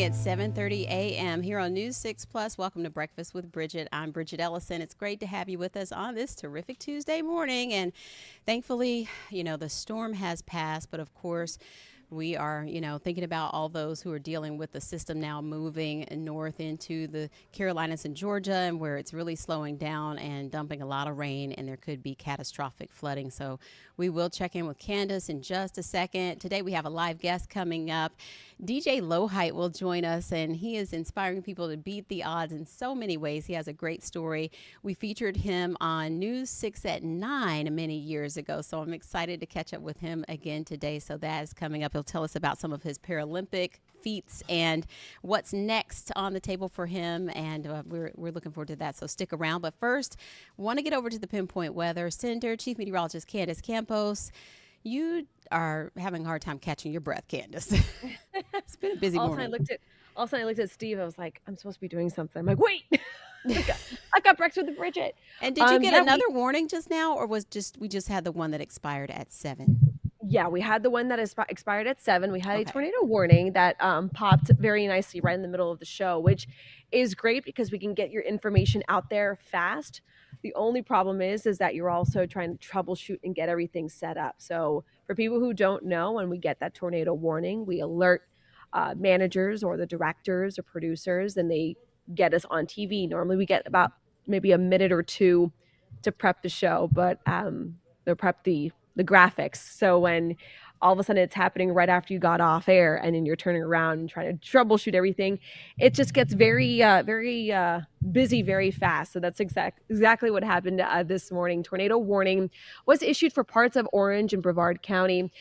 at 7:30 a.m. here on News 6 Plus. Welcome to Breakfast with Bridgett. I'm Bridgett Ellison. It's great to have you with us on this terrific Tuesday morning. And thankfully, the storm has passed, but of course, we are, thinking about all those who are dealing with the system now moving north into the Carolinas and Georgia, and where it's really slowing down and dumping a lot of rain, and there could be catastrophic flooding. So we will check in with Candace in just a second. Today we have a live guest coming up. DJ Lowhite will join us, and he is inspiring people to beat the odds in so many ways. He has a great story. We featured him on News 6 at 9 many years ago, so I'm excited to catch up with him again today. So that is coming up. He'll tell us about some of his Paralympic feats and what's next on the table for him, and we're looking forward to that, so stick around. But first, want to get over to the pinpoint weather. Senator Chief Meteorologist Candace Campos, you are having a hard time catching your breath, Candace. It's been a busy morning. All of a sudden I looked at Steve. I was like, I'm supposed to be doing something. I'm like, wait, I've got breakfast with Bridgett. And did you get another warning just now, or we just had the one that expired at 7? Yeah, we had the one that expired at 7. We had a tornado warning that popped very nicely right in the middle of the show, which is great because we can get your information out there fast. The only problem is that you're also trying to troubleshoot and get everything set up. So for people who don't know, when we get that tornado warning, we alert managers or the directors or producers, and they get us on TV. Normally we get about maybe a minute or two to prep the show, but they prep the graphics. So when all of a sudden it's happening right after you got off air, and then you're turning around and trying to troubleshoot everything, it just gets very busy very fast. So that's exactly what happened this morning. Tornado warning was issued for parts of Orange and Brevard County.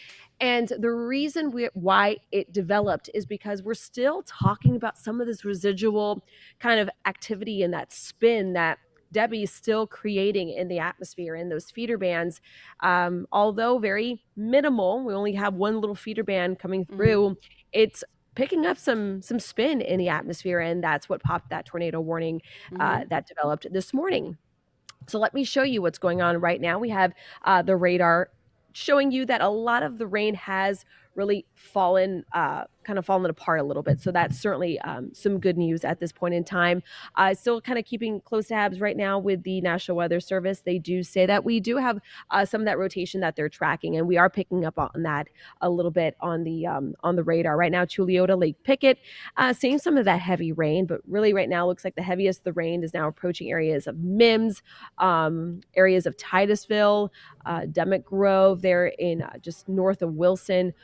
And the reason why it developed is because we're still talking about some of this residual kind of activity and that spin that Debby is still creating in the atmosphere in those feeder bands. Although very minimal, we only have one little feeder band coming through. It's picking up some spin in the atmosphere, and that's what popped that tornado warning that developed this morning. So let me show you what's going on right now. We have the radar showing you that a lot of the rain has really fallen apart a little bit. So that's certainly some good news at this point in time. Still kind of keeping close tabs right now with the National Weather Service. They do say that we do have some of that rotation that they're tracking, and we are picking up on that a little bit on the radar. Right now, Chuliota, Lake Pickett, seeing some of that heavy rain, but really right now looks like the heaviest the rain is now approaching areas of Mims, areas of Titusville, Demick Grove there in just north of Wilson.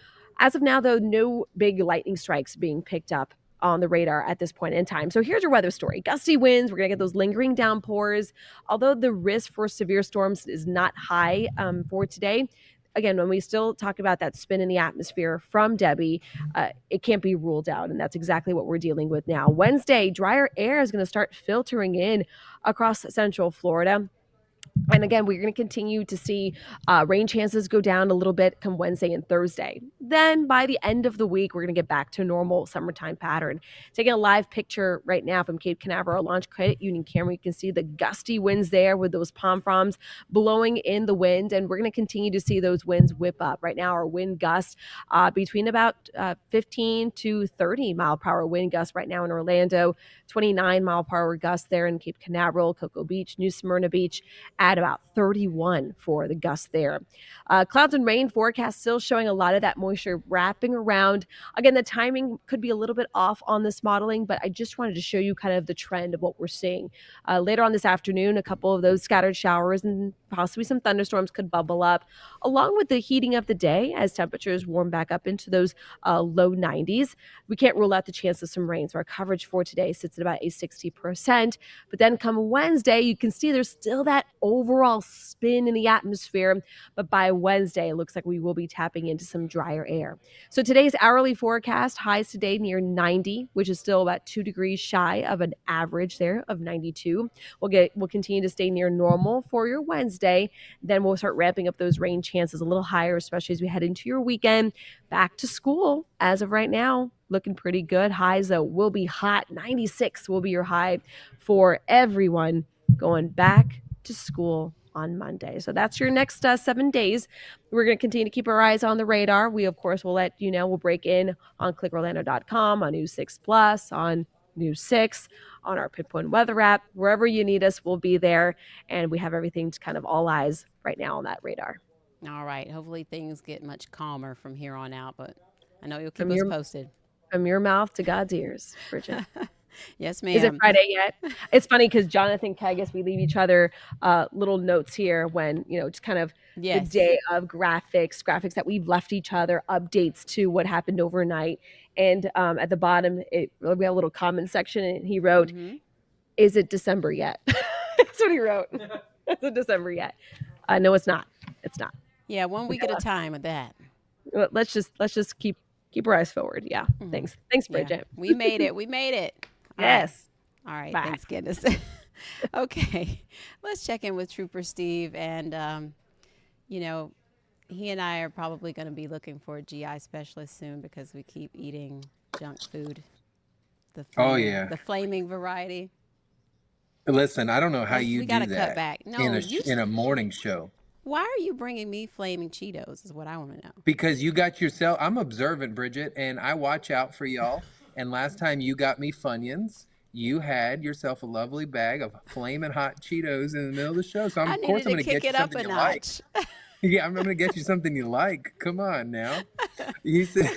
As of now, though, no big lightning strikes being picked up on the radar at this point in time. So here's your weather story. Gusty winds, we're going to get those lingering downpours. Although the risk for severe storms is not high for today, again, when we still talk about that spin in the atmosphere from Debby, it can't be ruled out, and that's exactly what we're dealing with now. Wednesday, drier air is going to start filtering in across central Florida. And again, we're going to continue to see rain chances go down a little bit come Wednesday and Thursday. Then by the end of the week, we're going to get back to normal summertime pattern. Taking a live picture right now from Cape Canaveral Launch Credit Union camera, you can see the gusty winds there with those palm fronds blowing in the wind. And we're going to continue to see those winds whip up. Right now, our wind gusts between about 15 to 30 mile per hour wind gusts right now in Orlando, 29 mile per hour gusts there in Cape Canaveral, Cocoa Beach, New Smyrna Beach, at about 31 for the gusts there. Clouds and rain forecast still showing a lot of that moisture wrapping around. Again, the timing could be a little bit off on this modeling, but I just wanted to show you kind of the trend of what we're seeing. Later on this afternoon, a couple of those scattered showers and possibly some thunderstorms could bubble up, along with the heating of the day as temperatures warm back up into those low 90s. We can't rule out the chance of some rain, so our coverage for today sits at about a 60%. But then come Wednesday, you can see there's still that overall spin in the atmosphere, but by Wednesday, it looks like we will be tapping into some drier air. So today's hourly forecast, highs today near 90, which is still about 2 degrees shy of an average there of 92. We'll continue to stay near normal for your Wednesday. Then we'll start ramping up those rain chances a little higher, especially as we head into your weekend. Back to school as of right now, looking pretty good. Highs, though, will be hot. 96 will be your high for everyone going back to school on Monday. So that's your next 7 days. We're going to continue to keep our eyes on the radar. We, of course, will let you know. We'll break in on clickorlando.com, on News 6 Plus, on News 6, on our Pinpoint Weather app. Wherever you need us, we'll be there. And we have everything to kind of all eyes right now on that radar. All right. Hopefully things get much calmer from here on out, but I know you'll keep From us your posted. from your mouth to God's ears, Bridgett. Yes, Is it ma'am. Friday yet? It's funny because Jonathan Kagas, we leave each other little notes here when, just kind of the Yes. day of graphics that we've left each other, updates to what happened overnight. And at the bottom, we have a little comment section, and he wrote, "Is it December yet?" That's what he wrote. Is it December yet? No, it's not. It's not. Yeah, 1 week at a time with that. Let's just keep our eyes forward. Yeah. Thanks, Yeah, Bridgett. we made it. We made it. All Yes. right. All right. Bye. Thanks, goodness. Okay. Let's check in with Trooper Steve. And, he and I are probably going to be looking for a GI specialist soon because we keep eating junk food. The flaming variety. Listen, I don't know how you We do got to cut that back. No, in a morning show. Why are you bringing me flaming Cheetos is what I want to know. Because you got yourself, I'm observant, Bridgett, and I watch out for y'all. And last time you got me Funyuns, you had yourself a lovely bag of flaming hot Cheetos in the middle of the show. So of course I'm going to get you something you like. Yeah, I'm going to get you something you like. Come on now. You said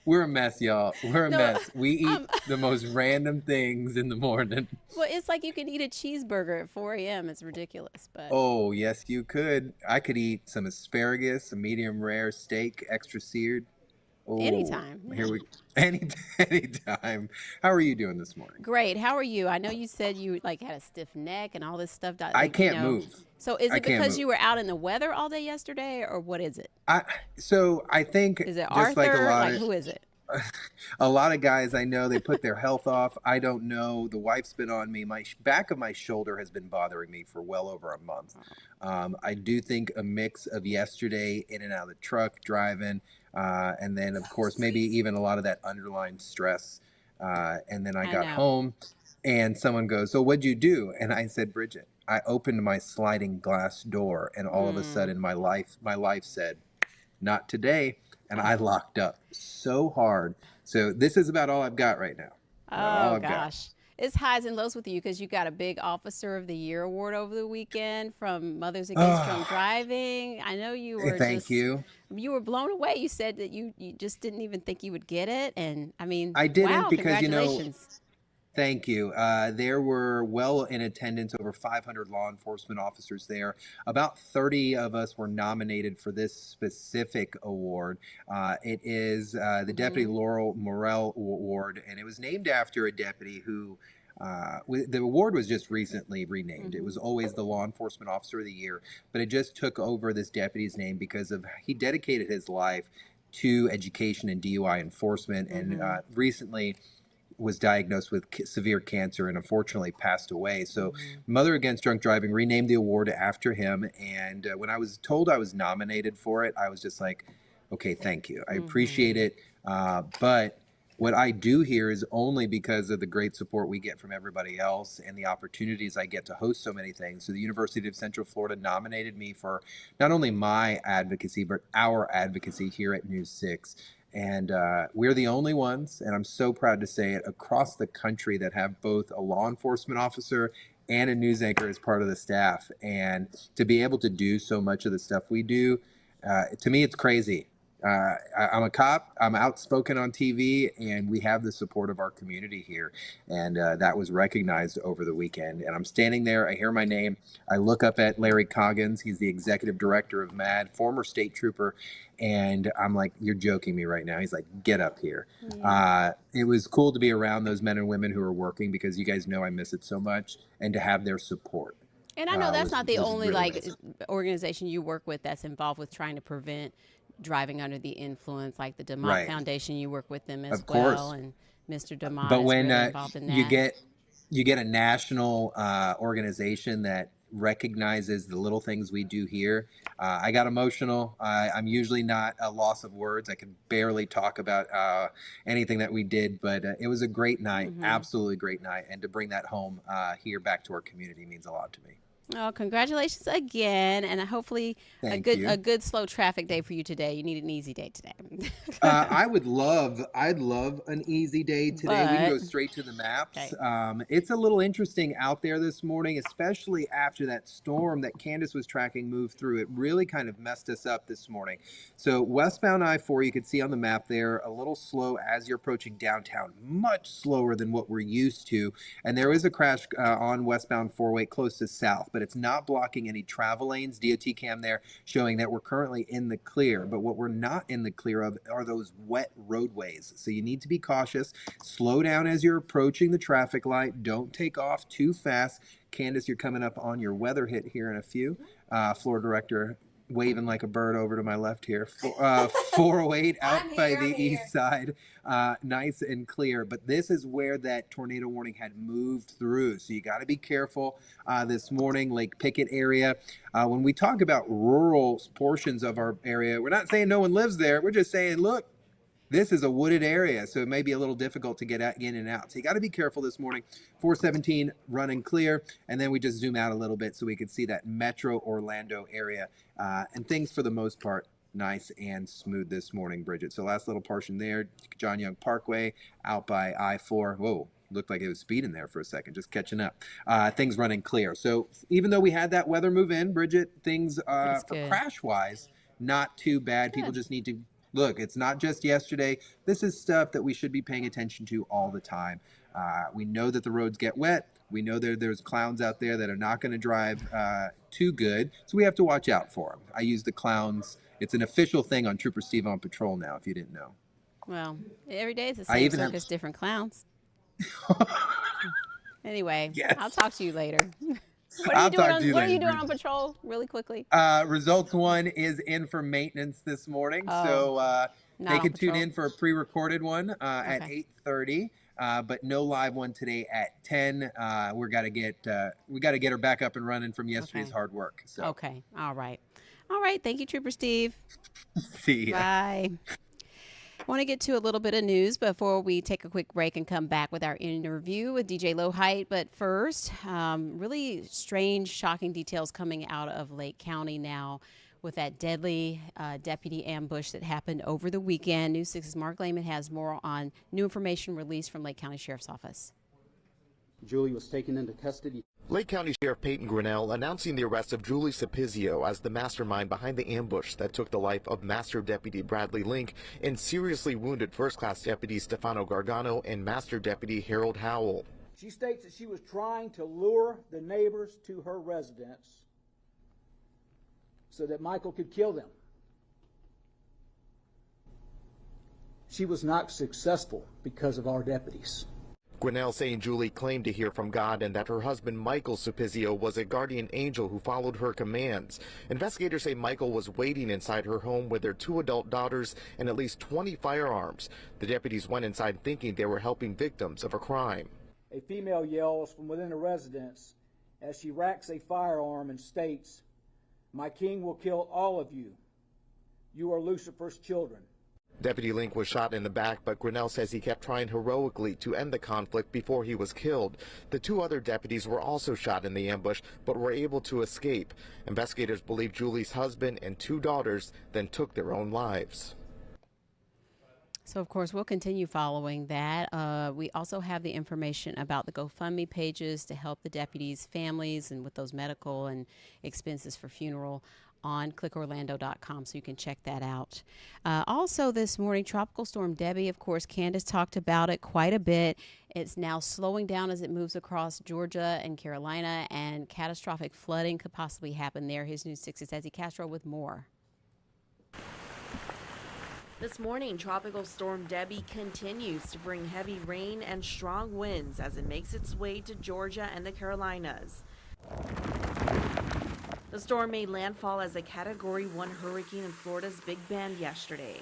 we're a mess, y'all. We're a mess. We eat the most random things in the morning. Well, it's like you can eat a cheeseburger at 4 a.m. It's ridiculous, but oh yes, you could. I could eat some asparagus, a medium rare steak, extra seared. Oh, anytime. Here we anytime. How are you doing this morning? Great. How are you? I know you said you had a stiff neck and all this stuff. I can't move. So is it because you were out in the weather all day yesterday, or what is it? I think is it just Arthur? like a lot who is it? A lot of guys I know, they put their health off. I don't know. The wife's been on me. My back of my shoulder has been bothering me for well over a month. I do think a mix of yesterday in and out of the truck driving, and then of course maybe even a lot of that underlying stress. And then I got home, and someone goes, "So what'd you do?" And I said, "Bridgett, I opened my sliding glass door, and all of a sudden my life said, 'Not today.'" And I locked up so hard. So this is about all I've got right now. Oh, gosh. It's highs and lows with you because you got a big Officer of the Year award over the weekend from Mothers Against Drunk Driving. I know you were Thank you. You were blown away. You said that you just didn't even think you would get it. And I mean, I didn't because, congratulations. Thank you. There were well in attendance, over 500 law enforcement officers there. About 30 of us were nominated for this specific award. It is the Deputy Laurel Morrell Award, and it was named after a deputy who the award was just recently renamed. It was always the Law Enforcement Officer of the Year, but it just took over this deputy's name because he dedicated his life to education and DUI enforcement, and recently was diagnosed with severe cancer and unfortunately passed away. So Mother Against Drunk Driving renamed the award after him. And when I was told I was nominated for it, I was just like, okay, thank you. I appreciate it. But what I do here is only because of the great support we get from everybody else and the opportunities I get to host so many things. So the University of Central Florida nominated me for not only my advocacy, but our advocacy here at News 6. And we're the only ones, and I'm so proud to say it, across the country that have both a law enforcement officer and a news anchor as part of the staff. And to be able to do so much of the stuff we do, to me, it's crazy. I'm a cop. I'm outspoken on TV, and we have the support of our community here. And that was recognized over the weekend. And I'm standing there. I hear my name. I look up at Larry Coggins. He's the executive director of MAD, former state trooper. And I'm like, "You're joking me right now." He's like, "Get up here." It was cool to be around those men and women who are working because you guys know I miss it so much, and to have their support. And I know that's not the only organization you work with that's involved with trying to prevent driving under the influence, like the DeMott Foundation. You work with them as well, and Mr. DeMott is really involved in that. You get a national organization that recognizes the little things we do here. I got emotional. I'm usually not a loss of words. I can barely talk about anything that we did, but it was a great night, absolutely great night. And to bring that home here back to our community means a lot to me. Oh, congratulations again, and hopefully a Thank good you. slow traffic day for you today. You need an easy day today. I'd love an easy day today. We can But go straight to the maps. okay. It's a little interesting out there this morning, especially after that storm that Candace was tracking moved through. It really kind of messed us up this morning. So westbound I-4, you can see on the map there, a little slow as you're approaching downtown, much slower than what we're used to. And there is a crash on westbound 4-way close to south, but it's not blocking any travel lanes. DOT cam there showing that we're currently in the clear. But what we're not in the clear of are those wet roadways. So you need to be cautious. Slow down as you're approaching the traffic light. Don't take off too fast. Candace, you're coming up on your weather hit here in a few. Floor director waving like a bird over to my left here. 408 out by the east side. Nice and clear. But this is where that tornado warning had moved through. So you got to be careful this morning. Lake Pickett area. When we talk about rural portions of our area, we're not saying no one lives there. We're just saying, look, this is a wooded area, so it may be a little difficult to get in and out. So you got to be careful this morning. 417 running clear, and then we just zoom out a little bit so we can see that Metro Orlando area. And things for the most part nice and smooth this morning, Bridget. So last little portion there, John Young Parkway out by I-4. Whoa, looked like it was speeding there for a second, just catching up. Things running clear. So even though we had that weather move in, Bridget, things for crash-wise, not too bad. People just need to look. It's not just yesterday. This is stuff that we should be paying attention to all the time. We know that the roads get wet. We know there's clowns out there that are not going to drive too good, so we have to watch out for them. I use the clowns. It's an official thing on Trooper Steve on patrol now, if you didn't know. Well, every day is the same circus, different clowns. Anyway, Yes. I'll talk to you later. What are you doing on patrol, really quickly? Results 1 is in for maintenance this morning, so they could tune in for a pre-recorded one at 8:30. But no live one today at 10. We got to get her back up and running from yesterday's hard work. So. Okay. All right. Thank you, Trooper Steve. See ya. Bye. I want to get to a little bit of news before we take a quick break and come back with our interview with DJ Lowhite. But first, really strange, shocking details coming out of Lake County now with that deadly deputy ambush that happened over the weekend. News 6's Mark Lehman has more on new information released from Lake County Sheriff's Office. Julie was taken into custody. Lake County Sheriff Peyton Grinnell announcing the arrest of Julie Cepizio as the mastermind behind the ambush that took the life of Master Deputy Bradley Link and seriously wounded First-Class Deputy Stefano Gargano and Master Deputy Harold Howell. She states that she was trying to lure the neighbors to her residence so that Michael could kill them. She was not successful because of our deputies. Grinnell saying Julie claimed to hear from God and that her husband Michael Cepizio was a guardian angel who followed her commands. Investigators say Michael was waiting inside her home with their 2 adult daughters and at least 20 firearms. The deputies went inside thinking they were helping victims of a crime. A female yells from within the residence as she racks a firearm and states, "My king will kill all of you. You are Lucifer's children." Deputy Link was shot in the back, but Grinnell says he kept trying heroically to end the conflict before he was killed. The 2 other deputies were also shot in the ambush, but were able to escape. Investigators believe Julie's husband and 2 daughters then took their own lives. So, of course, we'll continue following that. We also have the information about the GoFundMe pages to help the deputies' families and with those medical and expenses for funeral on clickorlando.com, so you can check that out. Also this morning, Tropical Storm Debby, of course, Candace talked about it quite a bit. It's now slowing down as it moves across Georgia and Carolina, and catastrophic flooding could possibly happen there. His News 6's Ezzy Castro with more. This morning, Tropical Storm Debby continues to bring heavy rain and strong winds as it makes its way to Georgia and the Carolinas. The storm made landfall as a Category 1 hurricane in Florida's Big Bend yesterday,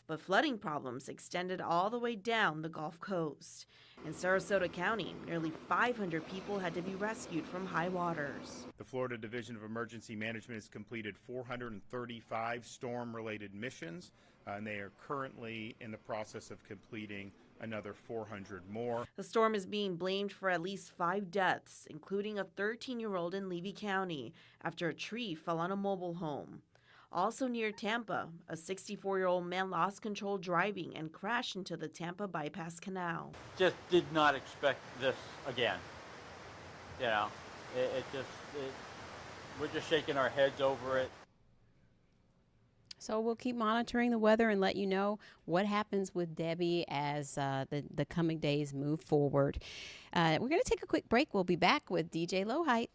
but flooding problems extended all the way down the Gulf Coast. In Sarasota County, nearly 500 people had to be rescued from high waters. The Florida Division of Emergency Management has completed 435 storm-related missions, and they are currently in the process of completing another 400 more. The storm is being blamed for at least 5 deaths, including a 13-year-old in Levy County after a tree fell on a mobile home. Also near Tampa, a 64-year-old man lost control driving and crashed into the Tampa Bypass Canal. Just did not expect this again. You know, we're just shaking our heads over it. So we'll keep monitoring the weather and let you know what happens with Debby as the coming days move forward. We're going to take a quick break. We'll be back with DJ Lowhite.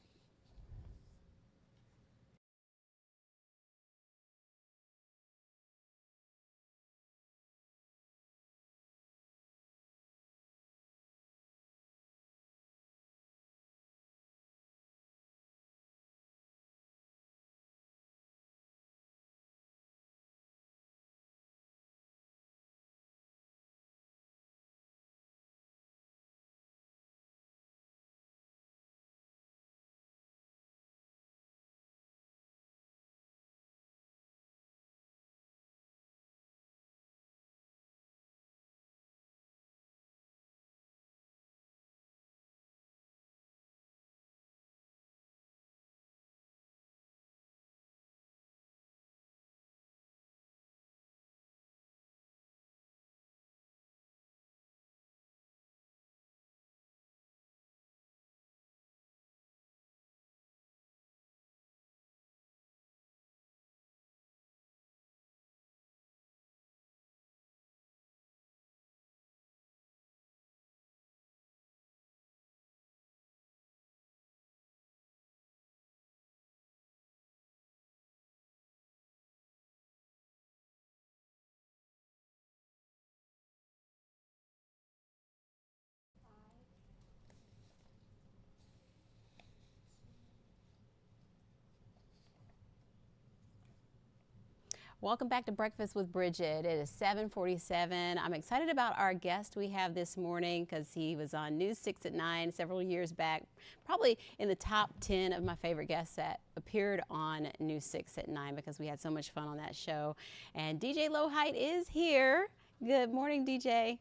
Welcome back to Breakfast with Bridgett. It is 7:47. I'm excited about our guest we have this morning because he was on News 6 at 9 several years back, probably in the top 10 of my favorite guests that appeared on News 6 at 9 because we had so much fun on that show. And DJ Lowhite is here. Good morning, DJ.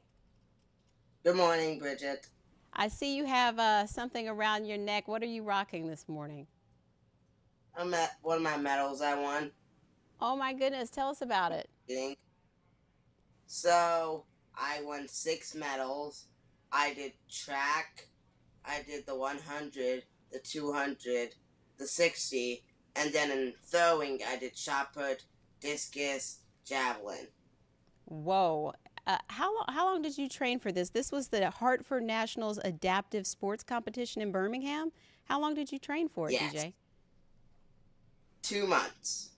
Good morning, Bridgett. I see you have something around your neck. What are you rocking this morning? I'm at one of my medals I won. Oh my goodness, tell us about it. So, I won 6 medals. I did track, I did the 100, the 200, the 60, and then in throwing, I did shot put, discus, javelin. Whoa. How long did you train for this? This was the Hartford Nationals Adaptive Sports Competition in Birmingham. How long did you train for it, Yes. DJ? 2 months.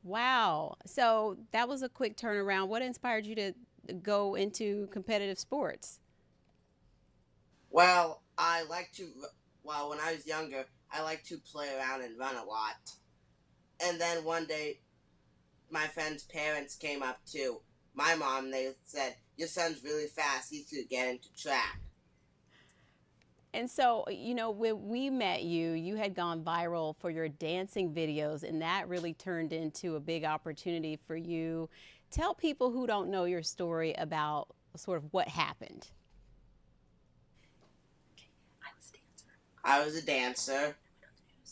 Wow. So that was a quick turnaround. What inspired you to go into competitive sports? Well, when I was younger, I liked to play around and run a lot. And then one day, my friend's parents came up to my mom. They said, "Your son's really fast. He should get into track." And so, when we met you, you had gone viral for your dancing videos, and that really turned into a big opportunity for you. Tell people who don't know your story about sort of what happened. I was a dancer.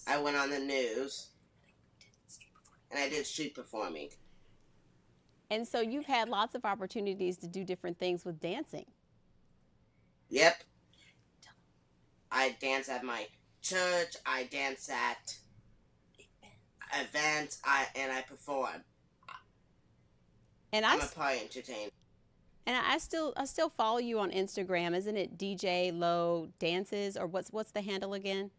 I went on the news. And I did street performing. And so you've had lots of opportunities to do different things with dancing. Yep. I dance at my church. I dance at events. And I perform. And I'm a party entertainer. And I still follow you on Instagram. Isn't it DJ Low Dances, or what's the handle again?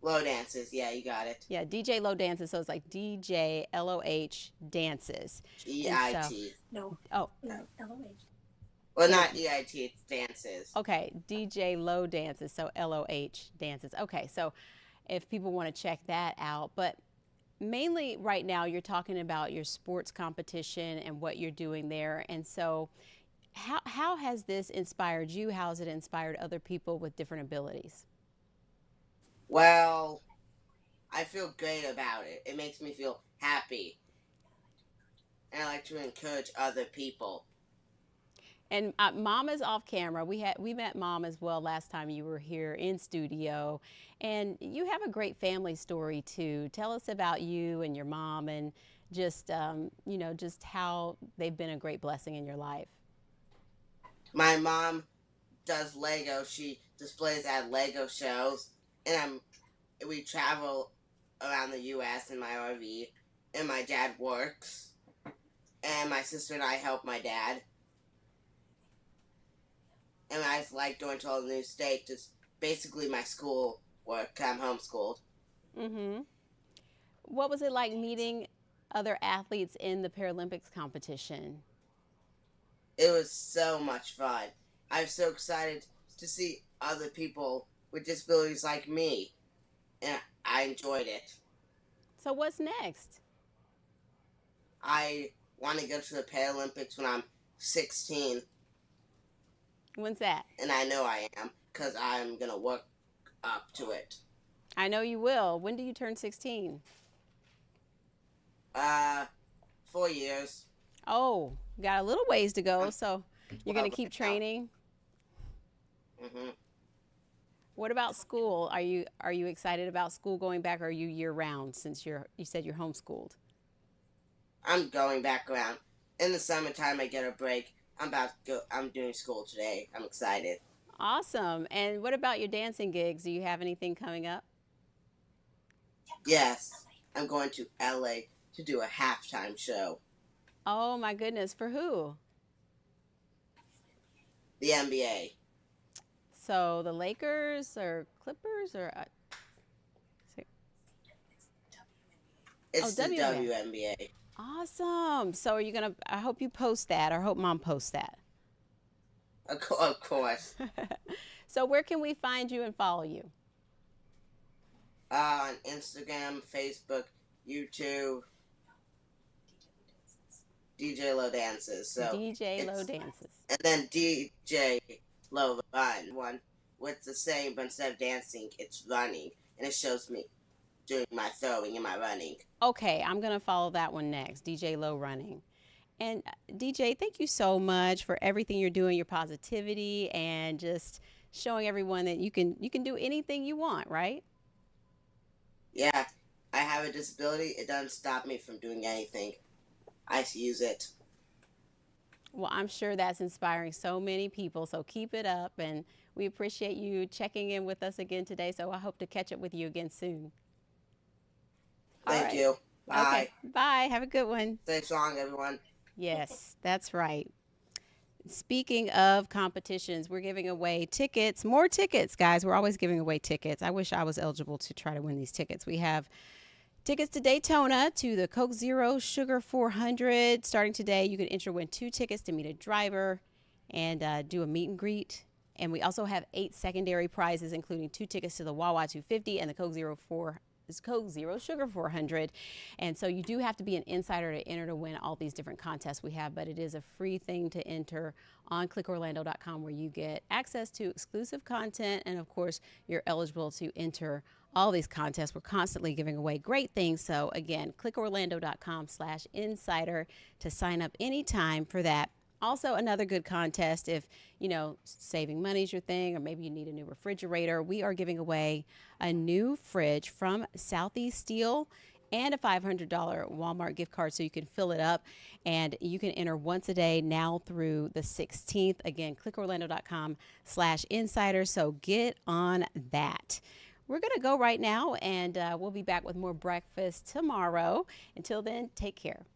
Low Dances. Yeah, you got it. Yeah, DJ Low Dances. So it's like DJ LOH Dances. EIT. No. Oh. No. LOH. Well, not EIT, it's dances. Okay, DJ Low Dances, so LOH Dances. Okay, so if people want to check that out, but mainly right now you're talking about your sports competition and what you're doing there. And so how has this inspired you? How has it inspired other people with different abilities? Well, I feel great about it. It makes me feel happy. And I like to encourage other people. And Mom is off camera. We met Mom as well last time you were here in studio, and you have a great family story too. Tell us about you and your mom, and just just how they've been a great blessing in your life. My mom does Lego. She displays at Lego shows, and we travel around the U.S. in my RV, and my dad works, and my sister and I help my dad. And I like going to all the new states. It's basically my school work. I'm homeschooled. Mm-hmm. What was it like meeting other athletes in the Paralympics competition? It was so much fun. I'm so excited to see other people with disabilities like me, and I enjoyed it. So what's next? I want to go to the Paralympics when I'm 16. When's that? And I know I am, because I'm going to work up to it. I know you will. When do you turn 16? 4 years. Oh, you got a little ways to go, so you're going to keep training? Mm-hmm. What about school? Are you excited about school going back, or are you year-round since you said you're homeschooled? I'm going back around. In the summertime, I get a break. I'm doing school today. I'm excited. Awesome. And what about your dancing gigs? Do you have anything coming up? Yes, I'm going to LA to do a halftime show. Oh my goodness, for who? The NBA. So the Lakers or Clippers or It's the WNBA. Awesome. So are you gonna? I hope you post that, or I hope Mom posts that. Of course. So where can we find you and follow you? On Instagram, Facebook, YouTube. DJ Low Dances. So DJ Low Dances. And then DJ Low Run. One with the same, but instead of dancing, it's running. And it shows me doing my throwing and my running. Okay, I'm going to follow that one next, DJ Low Running. And DJ, thank you so much for everything you're doing, your positivity, and just showing everyone that you can do anything you want, right? Yeah, I have a disability. It doesn't stop me from doing anything. I use it. Well, I'm sure that's inspiring so many people, so keep it up, and we appreciate you checking in with us again today, so I hope to catch up with you again soon. Thank you. Bye. Okay. Bye. Have a good one. Stay strong, everyone. Yes, that's right. Speaking of competitions, we're giving away tickets, more tickets, guys. We're always giving away tickets. I wish I was eligible to try to win these tickets. We have tickets to Daytona, to the Coke Zero Sugar 400. Starting today, you can enter win 2 tickets to meet a driver and do a meet and greet. And we also have 8 secondary prizes, including 2 tickets to the Wawa 250 and the Coke Zero Sugar 400. And so you do have to be an insider to enter to win all these different contests we have, but it is a free thing to enter on clickorlando.com, where you get access to exclusive content, and of course you're eligible to enter all these contests. We're constantly giving away great things. So again, clickorlando.com/insider to sign up anytime for that. Also, another good contest, if, saving money is your thing, or maybe you need a new refrigerator, we are giving away a new fridge from Southeast Steel and a $500 Walmart gift card so you can fill it up. And you can enter once a day now through the 16th. Again, clickorlando.com/insider. So get on that. We're going to go right now, and we'll be back with more breakfast tomorrow. Until then, take care.